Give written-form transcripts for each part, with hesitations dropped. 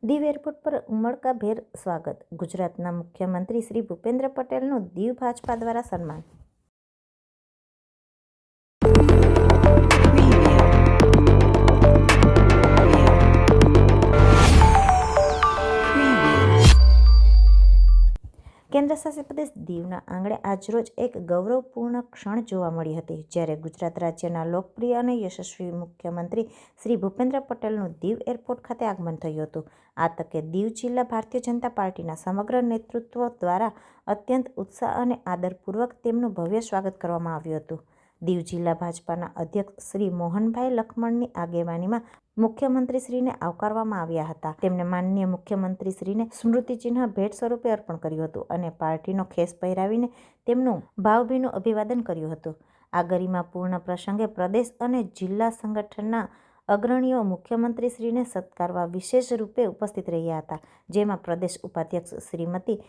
Diu airport પર ઉમળકાભેર સ્વાગત. ગુજરાતના મુખ્યમંત્રી શ્રી ભૂપેન્દ્ર પટેલનું દીવ ભાજપા દ્વારા સન્માન. કેન્દ્ર શાસિત પ્રદેશ દીવના આંગણે આજરોજ એક ગૌરવપૂર્ણ ક્ષણ જોવા મળી હતી, જ્યારે ગુજરાત રાજ્યના લોકપ્રિય અને યશસ્વી મુખ્યમંત્રી શ્રી ભૂપેન્દ્ર પટેલનું દીવ એરપોર્ટ ખાતે આગમન થયું હતું. આ તકે દીવ જિલ્લા ભારતીય જનતા પાર્ટીના સમગ્ર નેતૃત્વ દ્વારા અત્યંત ઉત્સાહ અને આદરપૂર્વક તેમનું ભવ્ય સ્વાગત કરવામાં આવ્યું હતું. દીવ જિલ્લા ભાજપાના અધ્યક્ષ શ્રી મોહનભાઈ લખમણની આગેવાનીમાં મુખ્યમંત્રીશ્રીને આવકારવામાં આવ્યા હતા. તેમણે માનનીય મુખ્યમંત્રીશ્રીને સ્મૃતિચિહ્ન ભેટ સ્વરૂપે અર્પણ કર્યું હતું અને પાર્ટીનો ખેસ પહેરાવીને તેમનું ભાવભીનું અભિવાદન કર્યું હતું. આ ગરિમાપૂર્ણ પ્રસંગે પ્રદેશ અને જિલ્લા સંગઠનના અગ્રણીઓ મુખ્યમંત્રીશ્રીને સત્કારવા વિશેષ રૂપે ઉપસ્થિત રહ્યા હતા, જેમાં પ્રદેશ ઉપાધ્યક્ષ શ્રીમતી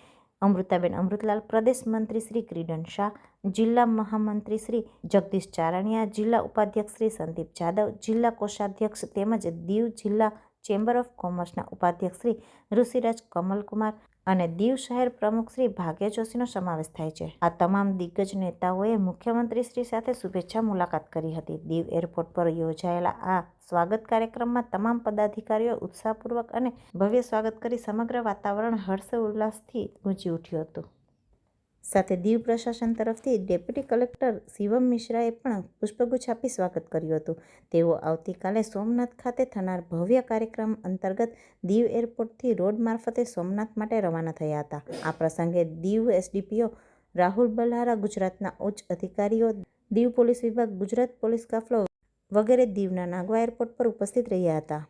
અમૃતાબેન અમૃતલાલ, પ્રદેશ મંત્રી શ્રી કિરીટ શાહ, જિલ્લા મહામંત્રી શ્રી જગદીશ ચારણિયા, જિલ્લા ઉપાધ્યક્ષ શ્રી સંદીપ જાદવ, જિલ્લા કોષાધ્યક્ષ તેમજ દીવ જિલ્લા ચેમ્બર ઓફ કોમર્સના ઉપાધ્યક્ષ શ્રી ઋષિરાજ કમલકુમાર અને દીવ શહેર પ્રમુખ શ્રી ભાગ્ય જોશીનો સમાવેશ થાય છે. આ તમામ દિગ્ગજ નેતાઓએ મુખ્યમંત્રીશ્રી સાથે શુભેચ્છા મુલાકાત કરી હતી. દીવ એરપોર્ટ પર યોજાયેલા આ સ્વાગત કાર્યક્રમમાં તમામ પદાધિકારીઓ ઉત્સાહપૂર્વક અને ભવ્ય સ્વાગત કરી સમગ્ર વાતાવરણ હર્ષ ઉલ્લાસથી ગુંજી ઉઠ્યું હતું. સાથે દીવ પ્રશાસન તરફથી ડેપ્યુટી કલેક્ટર શિવમ મિશ્રાએ પણ પુષ્પગુચ્છ આપી સ્વાગત કર્યું હતું. તેઓ આવતીકાલે સોમનાથ ખાતે થનાર ભવ્ય કાર્યક્રમ અંતર્ગત દીવ એરપોર્ટથી રોડ મારફતે સોમનાથ માટે રવાના થયા હતા. આ પ્રસંગે દીવ એસડીપીઓ રાહુલ બલ્હારા, ગુજરાતના ઉચ્ચ અધિકારીઓ, દીવ પોલીસ વિભાગ, ગુજરાત પોલીસ કાફલો વગેરે દીવના નાગવા એરપોર્ટ પર ઉપસ્થિત રહ્યા હતા.